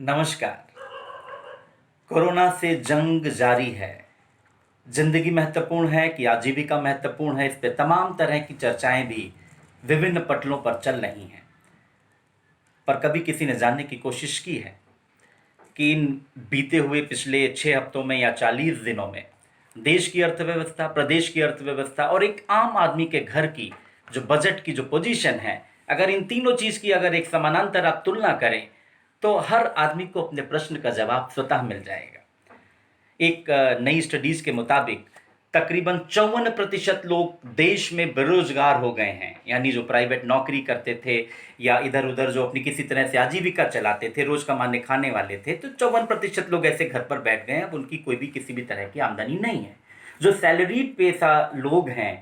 नमस्कार। कोरोना से जंग जारी है। ज़िंदगी महत्वपूर्ण है कि आजीविका महत्वपूर्ण है, इस पे तमाम तरह की चर्चाएँ भी विभिन्न पटलों पर चल रही हैं। पर कभी किसी ने जानने की कोशिश की है कि इन बीते हुए पिछले 6 हफ्तों में या 40 दिनों में देश की अर्थव्यवस्था, प्रदेश की अर्थव्यवस्था और एक आम आदमी के घर की जो बजट की जो पोजीशन है, अगर इन तीनों चीज़ की अगर एक समानांतर आप तुलना करें, तो हर आदमी को अपने प्रश्न का जवाब स्वतः मिल जाएगा। एक नई स्टडीज़ के मुताबिक तकरीबन 54% लोग देश में बेरोजगार हो गए हैं, यानी जो प्राइवेट नौकरी करते थे या इधर उधर जो अपनी किसी तरह से आजीविका चलाते थे, रोज कमाने खाने वाले थे, तो 54% लोग ऐसे घर पर बैठ गए हैं। अब उनकी कोई भी किसी भी तरह की आमदनी नहीं है। जो सैलरीड पेशा लोग हैं,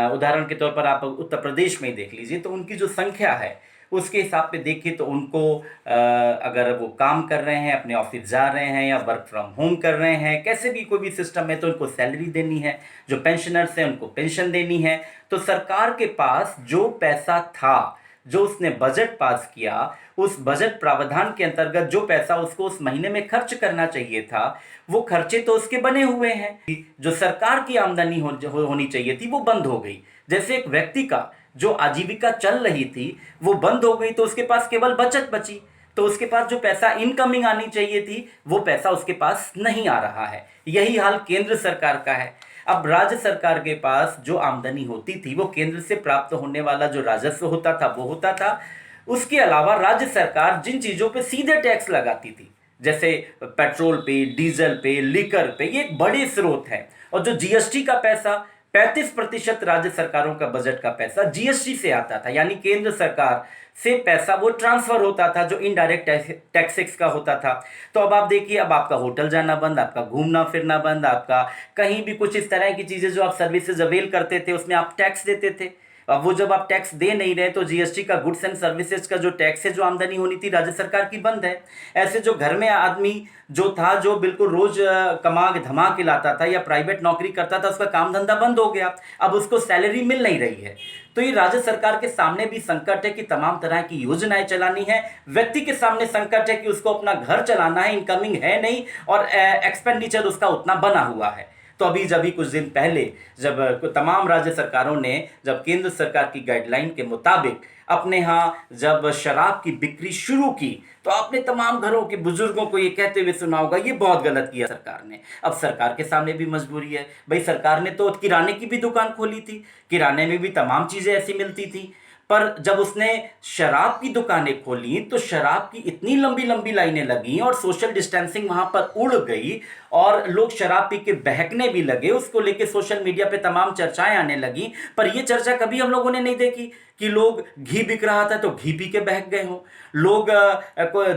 उदाहरण के तौर पर आप उत्तर प्रदेश में ही देख लीजिए, तो उनकी जो संख्या है उसके हिसाब पे देखें तो उनको अगर वो काम कर रहे हैं, अपने ऑफिस जा रहे हैं या वर्क फ्रॉम होम कर रहे हैं, कैसे भी कोई भी सिस्टम है, तो उनको सैलरी देनी है। जो पेंशनर्स हैं उनको पेंशन देनी है। तो सरकार के पास जो पैसा था, जो उसने बजट पास किया, उस बजट प्रावधान के अंतर्गत जो पैसा उसको उस महीने में खर्च करना चाहिए था, वो खर्चे तो उसके बने हुए हैं। जो सरकार की आमदनी होनी चाहिए थी वो बंद हो गई। जैसे एक व्यक्ति का जो आजीविका चल रही थी वो बंद हो गई, तो उसके पास केवल बचत बची। तो उसके पास जो पैसा इनकमिंग आनी चाहिए थी वो पैसा उसके पास नहीं आ रहा है। यही हाल केंद्र सरकार का है। अब राज्य सरकार के पास जो आमदनी होती थी वो केंद्र से प्राप्त होने वाला जो राजस्व होता था वो होता था। उसके अलावा राज्य सरकार जिन चीज़ों पे सीधे टैक्स लगाती थी, जैसे पेट्रोल पे, डीजल पे, लिकर पे, ये एक बड़े स्रोत है। और जो जीएसटी का पैसा, 35% राज्य सरकारों का बजट का पैसा जीएसटी से आता था, यानी केंद्र सरकार से पैसा वो ट्रांसफर होता था जो इनडायरेक्ट टैक्सेस का होता था। तो अब आप देखिए, अब आपका होटल जाना बंद, आपका घूमना फिरना बंद, आपका कहीं भी कुछ इस तरह की चीज़ें जो आप सर्विसेज अवेल करते थे उसमें आप टैक्स देते थे। अब वो जब आप टैक्स दे नहीं रहे तो जीएसटी का, गुड्स एंड सर्विसेज का जो टैक्स है, जो आमदनी होनी थी राज्य सरकार की, बंद है। ऐसे जो घर में आदमी जो था, जो बिल्कुल रोज कमा धमा के लाता था या प्राइवेट नौकरी करता था, उसका काम धंधा बंद हो गया। अब उसको सैलरी मिल नहीं रही है। तो ये राज्य सरकार के सामने भी संकट है कि तमाम तरह की योजनाएं चलानी है। व्यक्ति के सामने संकट है कि उसको अपना घर चलाना है, इनकमिंग है नहीं और एक्सपेंडिचर उसका उतना बना हुआ है। तो अभी कुछ दिन पहले जब तमाम राज्य सरकारों ने जब केंद्र सरकार की गाइडलाइन के मुताबिक अपने यहाँ जब शराब की बिक्री शुरू की, तो आपने तमाम घरों के बुजुर्गों को ये कहते हुए सुना होगा, ये बहुत गलत किया सरकार ने। अब सरकार के सामने भी मजबूरी है भाई। सरकार ने तो किराने की भी दुकान खोली थी, किराने में भी तमाम चीज़ें ऐसी मिलती थी, पर जब उसने शराब की दुकानें खोली तो शराब की इतनी लंबी लंबी लाइनें लगी और सोशल डिस्टेंसिंग वहां पर उड़ गई और लोग शराब पी के बहकने भी लगे। उसको लेके सोशल मीडिया पे तमाम चर्चाएं आने लगी। पर ये चर्चा कभी हम लोगों ने नहीं देखी कि लोग घी बिक रहा था तो घी पी के बहक गए हों, लोग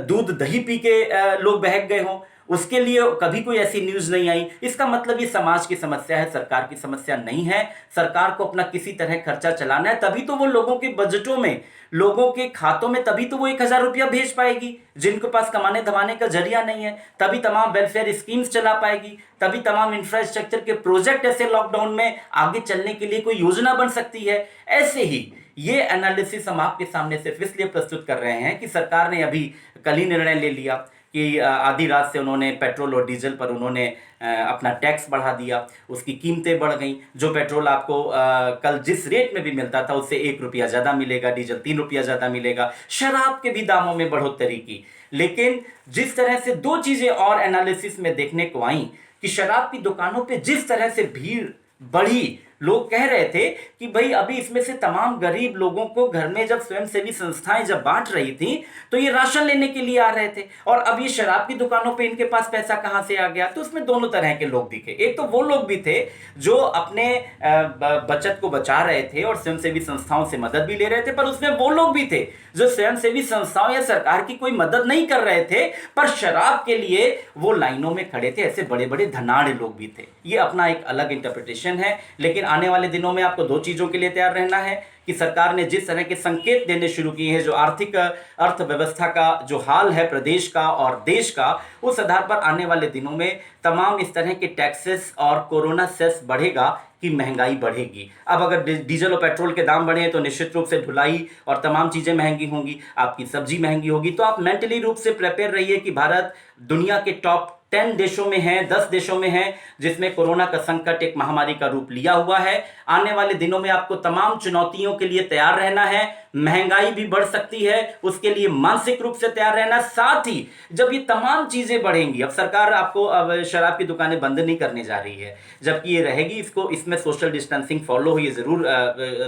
दूध दही पी के लोग बहक गए हों, उसके लिए कभी कोई ऐसी न्यूज़ नहीं आई। इसका मतलब ये समाज की समस्या है, सरकार की समस्या नहीं है। सरकार को अपना किसी तरह खर्चा चलाना है, तभी तो वो लोगों के बजटों में, लोगों के खातों में, तभी तो वो 1,000 रुपया भेज पाएगी जिनके पास कमाने धमाने का जरिया नहीं है। तभी तमाम वेलफेयर स्कीम्स चला पाएगी, तभी तमाम इंफ्रास्ट्रक्चर के प्रोजेक्ट ऐसे लॉकडाउन में आगे चलने के लिए कोई योजना बन सकती है। ऐसे ही ये एनालिसिस हम आपके सामने सिर्फ इसलिए प्रस्तुत कर रहे हैं कि सरकार ने अभी कल ही निर्णय ले लिया कि आधी रात से उन्होंने पेट्रोल और डीजल पर उन्होंने अपना टैक्स बढ़ा दिया, उसकी कीमतें बढ़ गई। जो पेट्रोल आपको कल जिस रेट में भी मिलता था उससे 1 रुपया ज़्यादा मिलेगा, डीजल 3 रुपया ज़्यादा मिलेगा। शराब के भी दामों में बढ़ोतरी की। लेकिन जिस तरह से दो चीज़ें और एनालिसिस में देखने को आई कि शराब की दुकानों पे जिस तरह से भीड़ बढ़ी, लोग कह रहे थे कि भाई अभी इसमें से तमाम गरीब लोगों को घर में जब स्वयंसेवी संस्थाएं जब बांट रही थी तो ये राशन लेने के लिए आ रहे थे, और अब ये शराब की दुकानों पे इनके पास पैसा कहां से आ गया। तो उसमें दोनों तरह के लोग दिखे। एक तो वो लोग भी थे जो अपने बचत को बचा रहे थे और स्वयंसेवी संस्थाओं से मदद भी ले रहे थे, पर उसमें वो लोग भी थे जो स्वयंसेवी संस्थाओं या सरकार की कोई मदद नहीं कर रहे थे, पर शराब के लिए वो लाइनों में खड़े थे। ऐसे बड़े बड़े धनाढ़ लोग भी थे। ये अपना एक अलग इंटरप्रिटेशन है। लेकिन आने वाले दिनों में आपको दो चीज़ों के लिए तैयार रहना है कि सरकार ने जिस तरह के संकेत देने शुरू किए हैं, जो आर्थिक अर्थव्यवस्था का जो हाल है प्रदेश का और देश का, उस आधार पर आने वाले दिनों में तमाम इस तरह के टैक्सेस और कोरोना सेस बढ़ेगा कि महंगाई बढ़ेगी। अब अगर डीजल और पेट्रोल के दाम बढ़े तो निश्चित रूप से ढुलाई और तमाम चीज़ें महंगी होंगी, आपकी सब्जी महंगी होगी। तो आप मेंटली रूप से प्रिपेयर रहिए कि भारत दुनिया के टॉप 10 देशों में है, 10 देशों में है जिसमें कोरोना का संकट एक महामारी का रूप लिया हुआ है। आने वाले दिनों में आपको तमाम चुनौतियों के लिए तैयार रहना है। महंगाई भी बढ़ सकती है, उसके लिए मानसिक रूप से तैयार रहना। साथ ही जब ये तमाम चीजें बढ़ेंगी, अब सरकार आपको अब शराब की दुकानें बंद नहीं करने जा रही है, जबकि ये रहेगी, इसमें सोशल डिस्टेंसिंग फॉलो हुई जरूर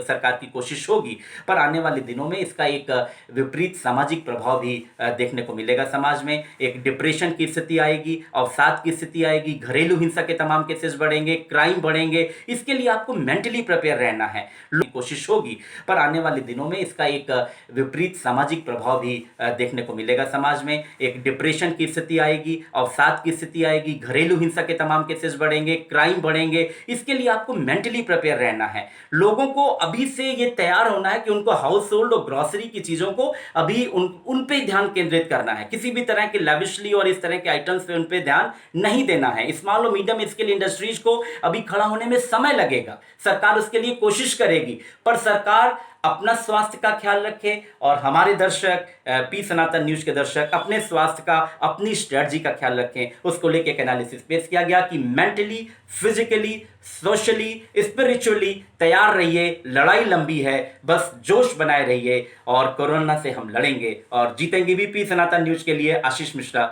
सरकार की कोशिश होगी, पर आने वाले दिनों में इसका एक विपरीत सामाजिक प्रभाव भी देखने को मिलेगा। समाज में एक डिप्रेशन की स्थिति आएगी, अवसाद की स्थिति आएगी, घरेलू हिंसा के तमाम केसेस बढ़ेंगे, क्राइम बढ़ेंगे। इसके लिए आपको मेंटली प्रिपेयर रहना है, कोशिश होगी, पर आने वाले दिनों में इसका एक विपरीत सामाजिक प्रभाव भी देखने को मिलेगा। समाज में एक डिप्रेशन की स्थिति आएगी, अवसाद की स्थिति आएगी, घरेलू हिंसा के तमाम केसेस बढ़ेंगे, क्राइम बढ़ेंगे। इसके लिए आपको मेंटली प्रिपेयर रहना है। लोगों को अभी से ये तैयार होना है कि उनको हाउस होल्ड और ग्रोसरी की चीजों को अभी उन पे ध्यान केंद्रित करना है। किसी भी तरह के लैविशली और इस तरह के आइटम्स पे उन पे ध्यान नहीं देना है। स्मॉल और मीडियम स्केल इंडस्ट्रीज को अभी खड़ा होने में समय लगेगा, सरकार उसके लिए कोशिश करेगी, पर सरकार अपना स्वास्थ्य का ख्याल रखे और हमारे दर्शक, पी सनातन न्यूज के दर्शक अपने स्वास्थ्य का, अपनी स्ट्रेटजी का ख्याल रखें। उसको लेके एक एनालिसिस पेश किया गया कि मेंटली, फिजिकली, सोशली, स्पिरिचुअली तैयार रहिए। लड़ाई लंबी है, बस जोश बनाए रहिए और कोरोना से हम लड़ेंगे और जीतेंगे भी। पी सनातन न्यूज के लिए आशीष मिश्रा,